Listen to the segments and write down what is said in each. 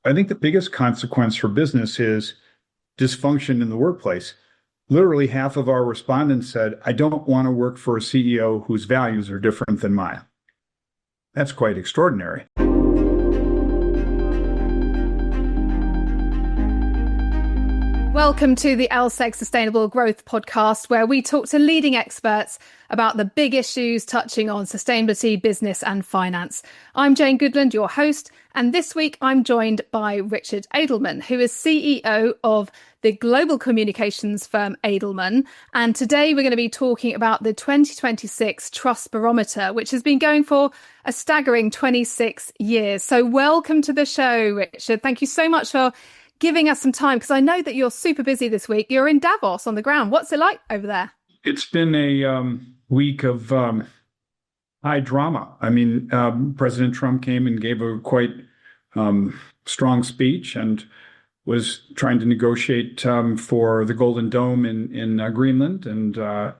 I think the biggest consequence for business is dysfunction in the workplace. Literally half of our respondents said, I don't want to work for a CEO whose values are different than mine. That's quite extraordinary. Welcome to the LSEG Sustainable Growth podcast, where we talk to leading experts about the big issues touching on sustainability, business and finance. I'm Jane Goodland, your host, and this week I'm joined by Richard Edelman, who is CEO of the global communications firm Edelman. And today we're going to be talking about the 2026 Trust Barometer, which has been going for a staggering 26 years. So welcome to the show, Richard. Thank you so much for giving us some time, because I know that you're super busy this week. You're in Davos on the ground. What's it like over there? It's been a week of high drama. I mean, President Trump came and gave a quite strong speech and was trying to negotiate for the Golden Dome in Greenland, and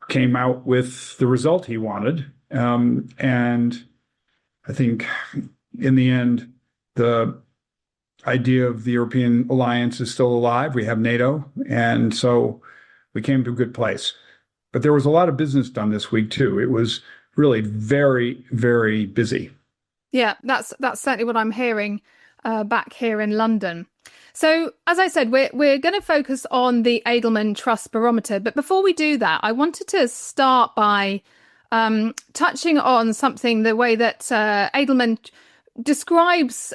came out with the result he wanted. And I think in the end, the idea of the European alliance is still alive. We have NATO. And so we came to a good place. But there was a lot of business done this week, too. It was really very, very busy. Yeah, that's certainly what I'm hearing back here in London. So, as I said, we're going to focus on the Edelman Trust Barometer. But before we do that, I wanted to start by touching on something, the way that Edelman describes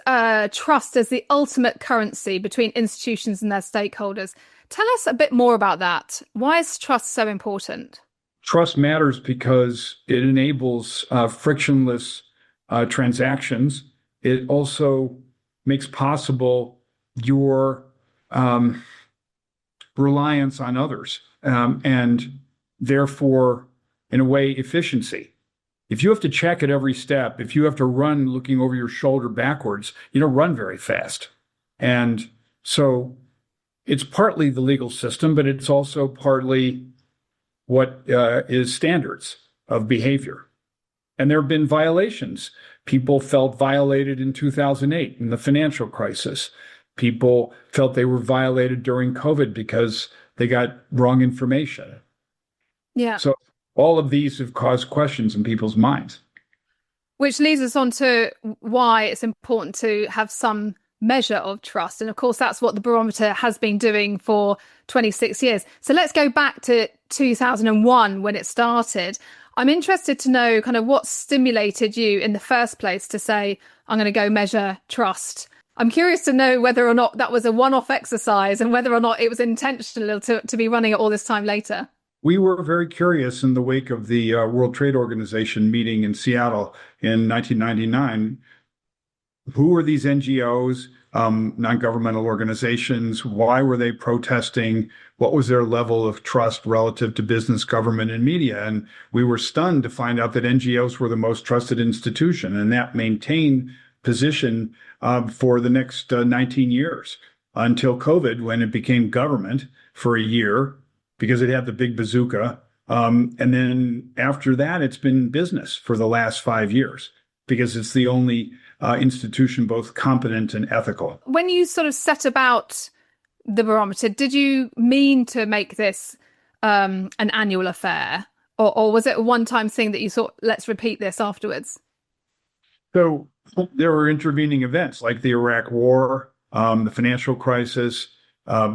trust as the ultimate currency between institutions and their stakeholders. Tell us a bit more about that. Why is trust so important? Trust matters because it enables frictionless transactions. It also makes possible your reliance on others, and therefore, in a way, efficiency. If you have to check at every step, if you have to run looking over your shoulder backwards, you don't run very fast. And so it's partly the legal system, but it's also partly what is standards of behavior. And there have been violations. People felt violated in 2008 in the financial crisis. People felt they were violated during COVID because they got wrong information. Yeah. So all of these have caused questions in people's minds. Which leads us on to why it's important to have some measure of trust. And of course, that's what the barometer has been doing for 26 years. So let's go back to 2001 when it started. I'm interested to know kind of what stimulated you in the first place to say, I'm going to go measure trust. I'm curious to know whether or not that was a one-off exercise and whether or not it was intentional to be running it all this time later. We were very curious in the wake of the World Trade Organization meeting in Seattle in 1999. Who were these NGOs, non-governmental organizations? Why were they protesting? What was their level of trust relative to business, government, and media? And we were stunned to find out that NGOs were the most trusted institution, and that maintained position for the next 19 years until COVID, when it became government for a year, because it had the big bazooka. And then after that, it's been business for the last 5 years, because it's the only institution both competent and ethical. When you sort of set about the barometer, did you mean to make this an annual affair? Or was it a one-time thing that you thought, let's repeat this afterwards? So there were intervening events like the Iraq War, the financial crisis.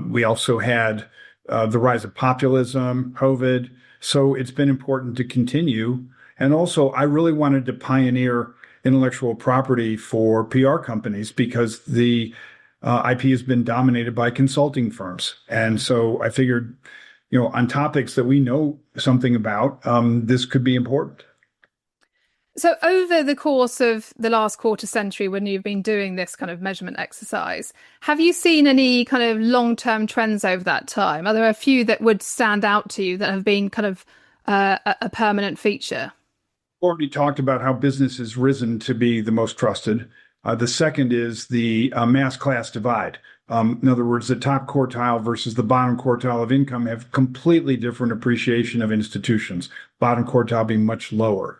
We also had the rise of populism, COVID. So it's been important to continue. And also, I really wanted to pioneer intellectual property for PR companies, because the IP has been dominated by consulting firms. And so I figured, on topics that we know something about, this could be important. So over the course of the last quarter century, when you've been doing this kind of measurement exercise, have you seen any kind of long-term trends over that time? Are there a few that would stand out to you that have been kind of a permanent feature? Already talked about how business has risen to be the most trusted. The second is the mass class divide. In other words, the top quartile versus the bottom quartile of income have completely different appreciation of institutions, bottom quartile being much lower.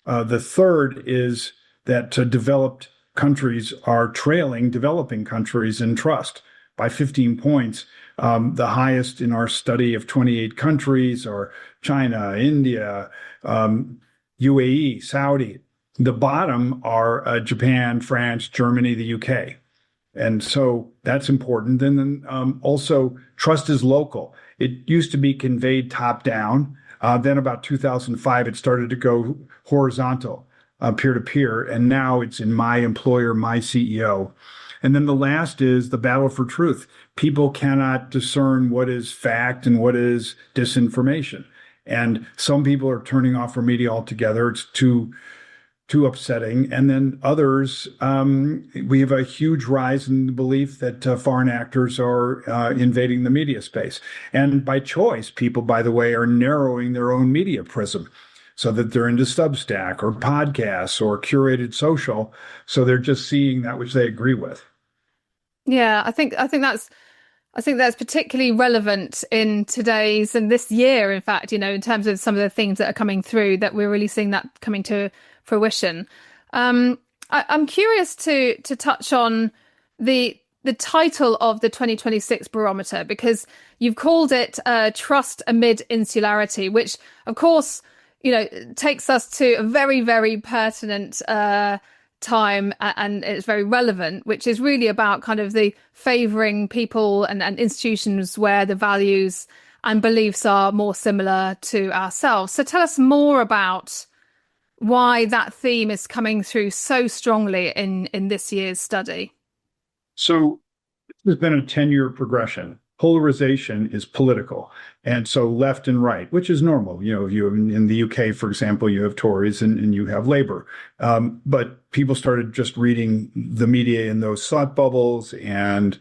The third is that developed countries are trailing developing countries in trust by 15 points. The highest in our study of 28 countries are China, India, UAE, Saudi. The bottom are Japan, France, Germany, the UK. And so that's important. And then also trust is local. It used to be conveyed top down. Then about 2005, it started to go horizontal, peer to peer. And now it's in my employer, my CEO. And then the last is the battle for truth. People cannot discern what is fact and what is disinformation. And some people are turning off our media altogether. It's too upsetting. And then others, we have a huge rise in the belief that foreign actors are invading the media space. And by choice, people, by the way, are narrowing their own media prism so that they're into Substack or podcasts or curated social. So they're just seeing that which they agree with. Yeah, I think that's particularly relevant in today's and this year, in fact, in terms of some of the themes that are coming through, that we're really seeing that coming to fruition. I'm curious to touch on the title of the 2026 barometer, because you've called it Trust Amid Insularity, which, of course, takes us to a very, very pertinent time, and it's very relevant, which is really about kind of the favouring people and institutions where the values and beliefs are more similar to ourselves. So tell us more about why that theme is coming through so strongly in this year's study. So there's been a 10-year progression. Polarization is political. And so left and right, which is normal. You have, in the UK, for example, you have Tories and you have Labour. But people started just reading the media in those thought bubbles. And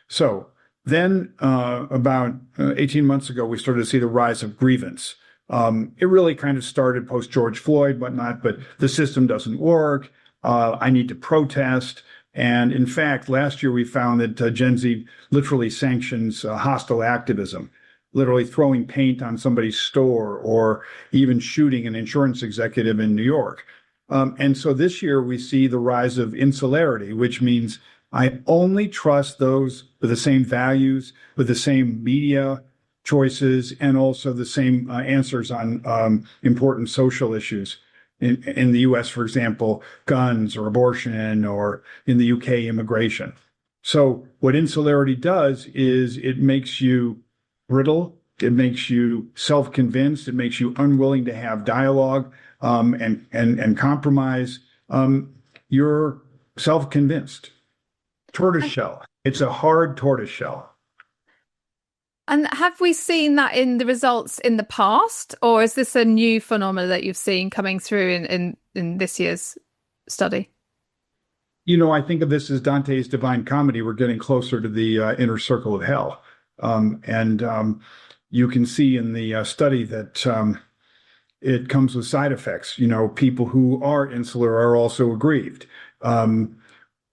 so then about 18 months ago, we started to see the rise of grievance. It really kind of started post George Floyd, whatnot, but the system doesn't work. I need to protest. And in fact, last year we found that Gen Z literally sanctions hostile activism, literally throwing paint on somebody's store or even shooting an insurance executive in New York. And so this year we see the rise of insularity, which means I only trust those with the same values, with the same media choices, and also the same answers on important social issues. In the US, for example, guns or abortion, or in the UK, immigration. So what insularity does is it makes you brittle, it makes you self-convinced, it makes you unwilling to have dialogue and compromise. You're self-convinced. Tortoiseshell. It's a hard tortoiseshell. And have we seen that in the results in the past, or is this a new phenomenon that you've seen coming through in this year's study? I think of this as Dante's Divine Comedy. We're getting closer to the inner circle of hell. And you can see in the study that it comes with side effects. People who are insular are also aggrieved.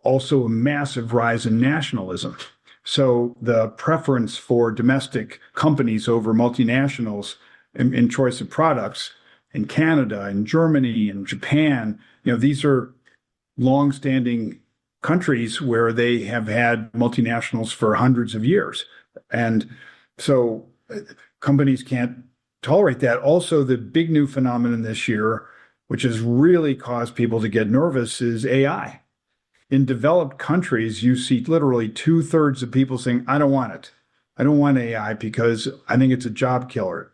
Also a massive rise in nationalism. So the preference for domestic companies over multinationals in choice of products in Canada and Germany and Japan, these are longstanding countries where they have had multinationals for hundreds of years. And so companies can't tolerate that. Also, the big new phenomenon this year, which has really caused people to get nervous, is AI. In developed countries, you see literally 2/3 of people saying, I don't want it. I don't want AI because I think it's a job killer,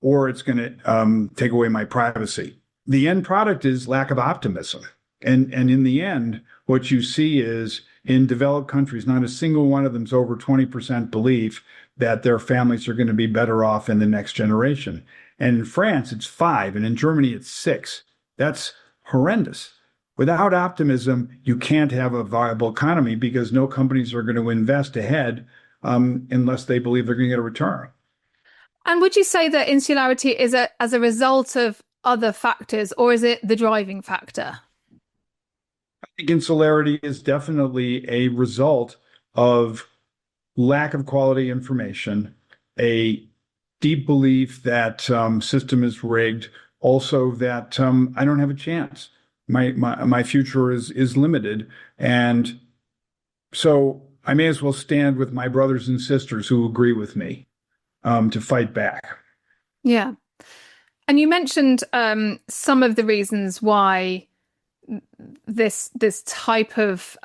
or it's going to take away my privacy. The end product is lack of optimism. And in the end, what you see is in developed countries, not a single one of them is over 20% belief that their families are going to be better off in the next generation. And in France, it's 5%, and in Germany, it's 6%. That's horrendous. Without optimism, you can't have a viable economy because no companies are going to invest ahead unless they believe they're going to get a return. And would you say that insularity is as a result of other factors, or is it the driving factor? I think insularity is definitely a result of lack of quality information, a deep belief that system is rigged, also that I don't have a chance. my future is limited. And so I may as well stand with my brothers and sisters who agree with me to fight back. Yeah. And you mentioned some of the reasons why this type of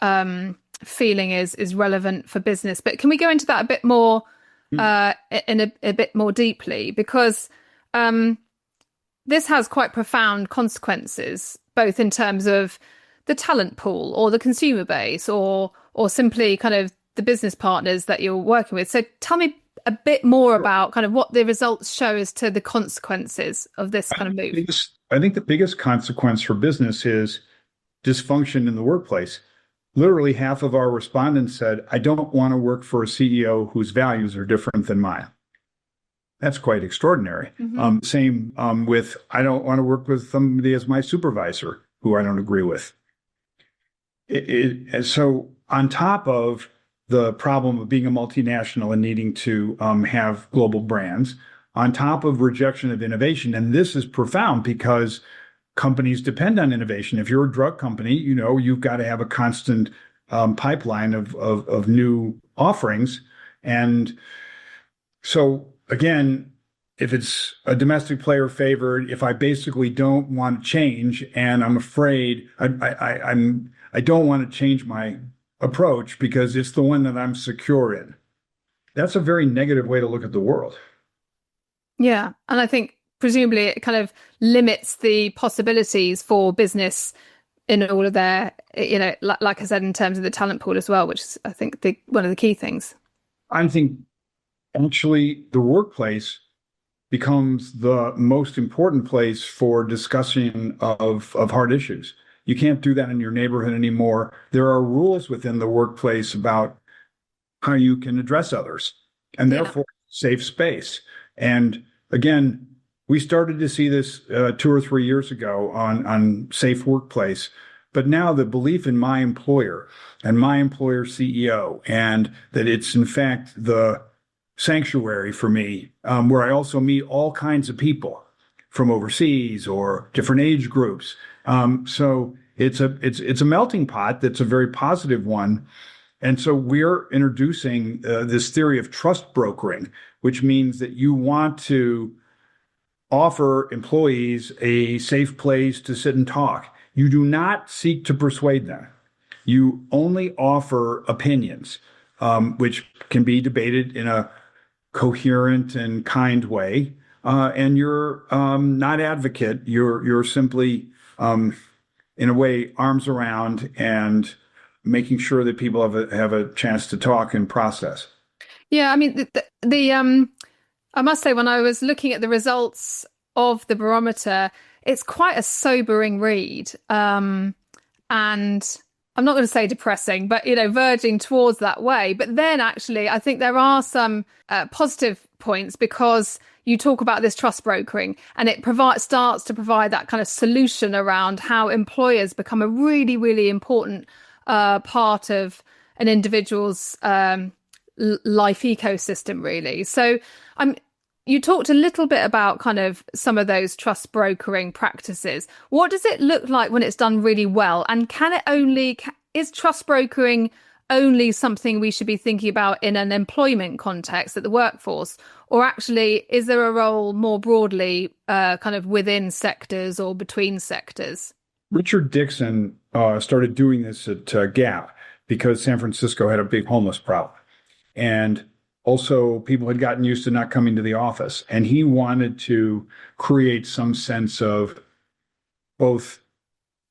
feeling is relevant for business. But can we go into that a bit more in a bit more deeply? Because this has quite profound consequences, both in terms of the talent pool or the consumer base or simply kind of the business partners that you're working with. So tell me a bit more about kind of what the results show as to the consequences of this kind of move. I think the biggest consequence for business is dysfunction in the workplace. Literally half of our respondents said, I don't want to work for a CEO whose values are different than mine. That's quite extraordinary. Mm-hmm. Same with, I don't want to work with somebody as my supervisor who I don't agree with. So on top of the problem of being a multinational and needing to have global brands, on top of rejection of innovation, and this is profound because companies depend on innovation. If you're a drug company, you've got to have a constant pipeline of new offerings. And so again, if it's a domestic player favored, if I basically don't want to change and I'm afraid I don't want to change my approach because it's the one that I'm secure in. That's a very negative way to look at the world. Yeah. And I think presumably it kind of limits the possibilities for business in all of their, like I said, in terms of the talent pool as well, which is, I think, one of the key things. I think actually the workplace becomes the most important place for discussion of hard issues. You can't do that in your neighborhood anymore. There are rules within the workplace about how you can address others, and therefore safe space. And again, we started to see this 2 or 3 years ago on safe workplace. But now the belief in my employer and my employer CEO, and that it's in fact the sanctuary for me, where I also meet all kinds of people from overseas or different age groups. So it's a melting pot that's a very positive one. And so we're introducing this theory of trust brokering, which means that you want to offer employees a safe place to sit and talk. You do not seek to persuade them. You only offer opinions, which can be debated in a coherent and kind way. And you're not advocate. You're simply, in a way, arms around and making sure that people have a chance to talk and process. Yeah, I mean, I must say, when I was looking at the results of the barometer, it's quite a sobering read. And I'm not going to say depressing, but, verging towards that way. But then actually, I think there are some positive points, because you talk about this trust brokering, and it starts to provide that kind of solution around how employers become a really, really important part of an individual's life ecosystem, really. So you talked a little bit about kind of some of those trust brokering practices. What does it look like when it's done really well? And is trust brokering only something we should be thinking about in an employment context at the workforce? Or actually, is there a role more broadly kind of within sectors or between sectors? Richard Dixon started doing this at Gap because San Francisco had a big homeless problem. And also, people had gotten used to not coming to the office, and he wanted to create some sense of both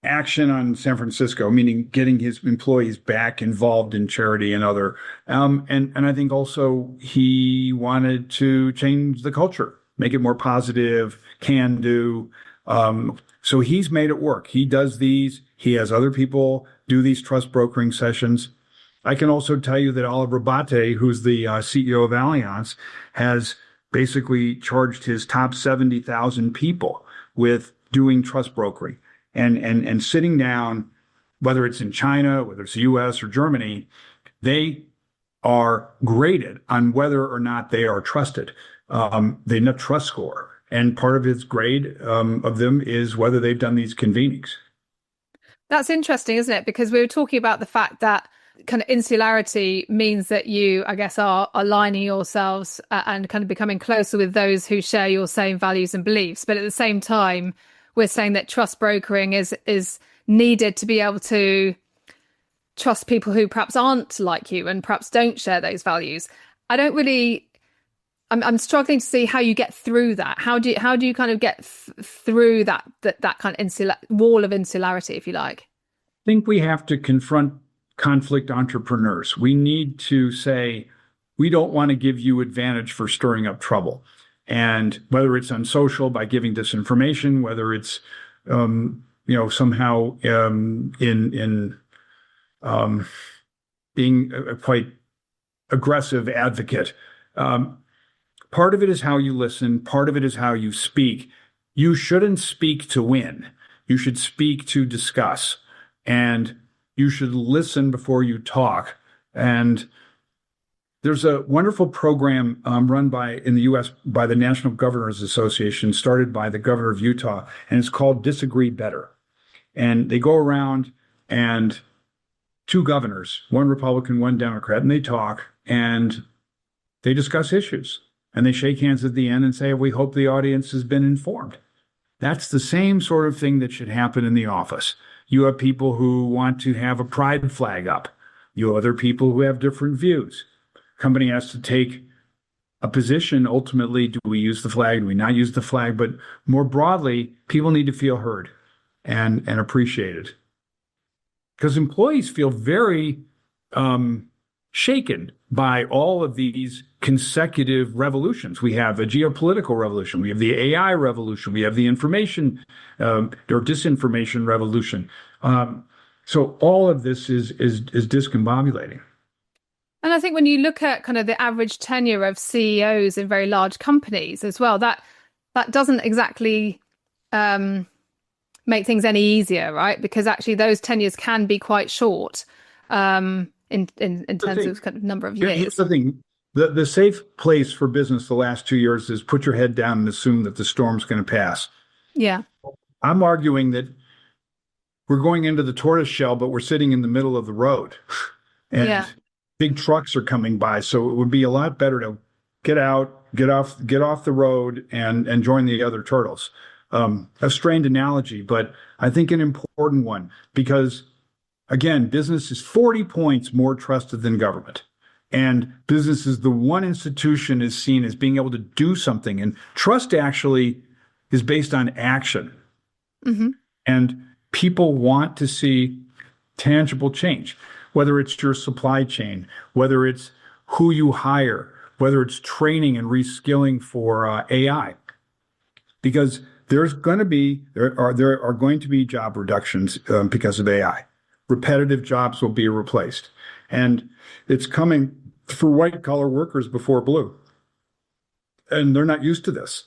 action on San Francisco, meaning getting his employees back involved in charity and other. And I think also he wanted to change the culture, make it more positive, can do. So he's made it work. He does these. He has other people do these trust brokering sessions. I can also tell you that Oliver Bate, who's the CEO of Allianz, has basically charged his top 70,000 people with doing trust brokering and sitting down, whether it's in China, whether it's the US or Germany, they are graded on whether or not they are trusted. They net trust score. And part of his grade of them is whether they've done these convenings. That's interesting, isn't it? Because we were talking about the fact that kind of insularity means that you, I guess, are aligning yourselves and kind of becoming closer with those who share your same values and beliefs. But at the same time, we're saying that trust brokering is needed to be able to trust people who perhaps aren't like you and perhaps don't share those values. I don't really. I'm struggling to see how you get through that. How do you kind of get through that kind of wall of insularity, if you like? I think we have to confront conflict entrepreneurs. We need to say, we don't want to give you advantage for stirring up trouble. And whether it's on social by giving disinformation, whether it's somehow in being a quite aggressive advocate. Part of it is how you listen. Part of it is how you speak. You shouldn't speak to win. You should speak to discuss. And you should listen before you talk. And there's a wonderful program run in the U.S. by the National Governors Association, started by the governor of Utah, and it's called Disagree Better. And they go around and two governors, one Republican, one Democrat, and they talk and they discuss issues. And they shake hands at the end and say, we hope the audience has been informed. That's the same sort of thing that should happen in the office. You have people who want to have a pride flag up. You have other people who have different views. Company has to take a position. Ultimately, do we use the flag? Do we not use the flag? But more broadly, people need to feel heard and appreciated. Because employees feel very shaken by all of these consecutive revolutions. We have a geopolitical revolution. We have the AI revolution. We have the information or disinformation revolution. So all of this is discombobulating. And I think when you look at kind of the average tenure of CEOs in very large companies as well, that doesn't exactly make things any easier, right? Because actually those tenures can be quite short in terms of kind of number of years. Here's the thing. The safe place for business the last 2 years is put your head down and assume that the storm's going to pass. Yeah. I'm arguing that we're going into the tortoise shell, but we're sitting in the middle of the road. And big trucks are coming by. So it would be a lot better to get out, get off the road and join the other turtles. A strained analogy, but I think an important one, because again, business is 40 points more trusted than government. And business is the one institution is seen as being able to do something. And trust actually is based on action. Mm-hmm. And people want to see tangible change, whether it's your supply chain, whether it's who you hire, whether it's training and reskilling for AI. Because there are going to be job reductions because of AI. Repetitive jobs will be replaced. And it's coming for white collar workers before blue. And they're not used to this.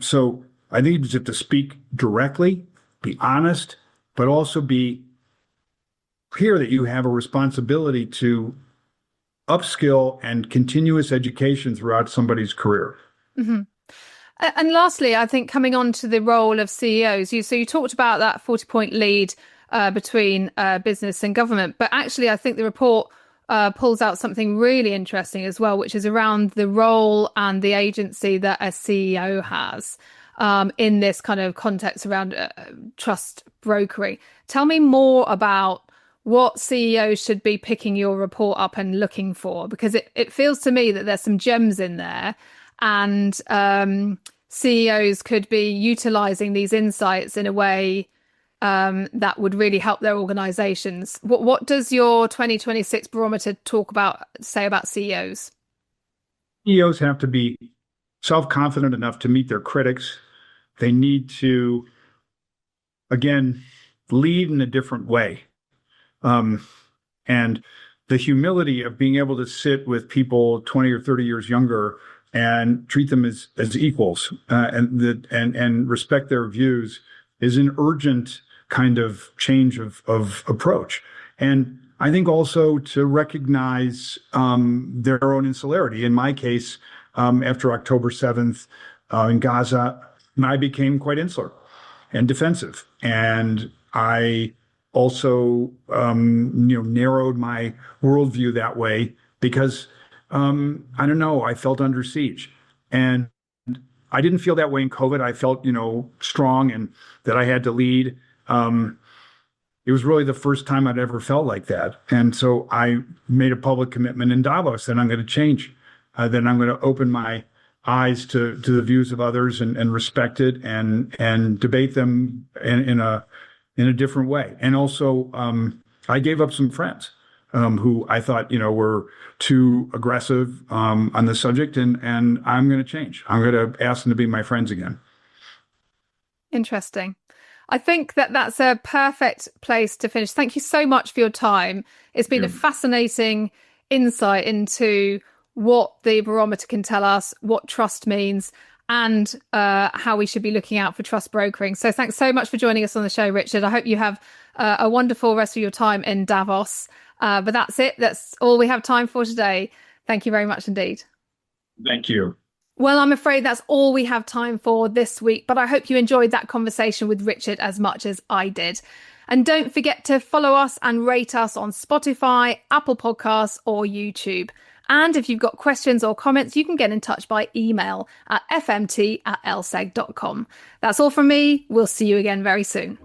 So I think you just have to speak directly, be honest, but also be clear that you have a responsibility to upskill and continuous education throughout somebody's career. Mm-hmm. And lastly, I think coming on to the role of CEOs, you talked about that 40-point lead between business and government, but actually I think the report pulls out something really interesting as well, which is around the role and the agency that a CEO has in this kind of context around trust brokering. Tell me more about what CEOs should be picking your report up and looking for, because it feels to me that there's some gems in there, and CEOs could be utilizing these insights in a way that would really help their organizations. What does your 2026 barometer say about CEOs? CEOs have to be self-confident enough to meet their critics. They need to, again, lead in a different way. And the humility of being able to sit with people 20 or 30 years younger and treat them as equals and respect their views is an urgent kind of change of approach. And I think also to recognize their own insularity. In my case, after October 7th in Gaza, I became quite insular and defensive. And I also, narrowed my worldview that way because, I don't know, I felt under siege. And I didn't feel that way in COVID. I felt, strong and that I had to lead. It was really the first time I'd ever felt like that. And so I made a public commitment in Davos that I'm going to change, that I'm going to open my eyes to the views of others and respect it and debate them in a different way. And also, I gave up some friends who I thought, were too aggressive on the subject, and I'm going to change. I'm going to ask them to be my friends again. Interesting. I think that's a perfect place to finish. Thank you so much for your time. It's been a fascinating insight into what the barometer can tell us, what trust means, and how we should be looking out for trust brokering. So thanks so much for joining us on the show, Richard. I hope you have a wonderful rest of your time in Davos. But that's it. That's all we have time for today. Thank you very much indeed. Thank you. Well, I'm afraid that's all we have time for this week, but I hope you enjoyed that conversation with Richard as much as I did. And don't forget to follow us and rate us on Spotify, Apple Podcasts, or YouTube. And if you've got questions or comments, you can get in touch by email at fmt@lseg.com. That's all from me. We'll see you again very soon.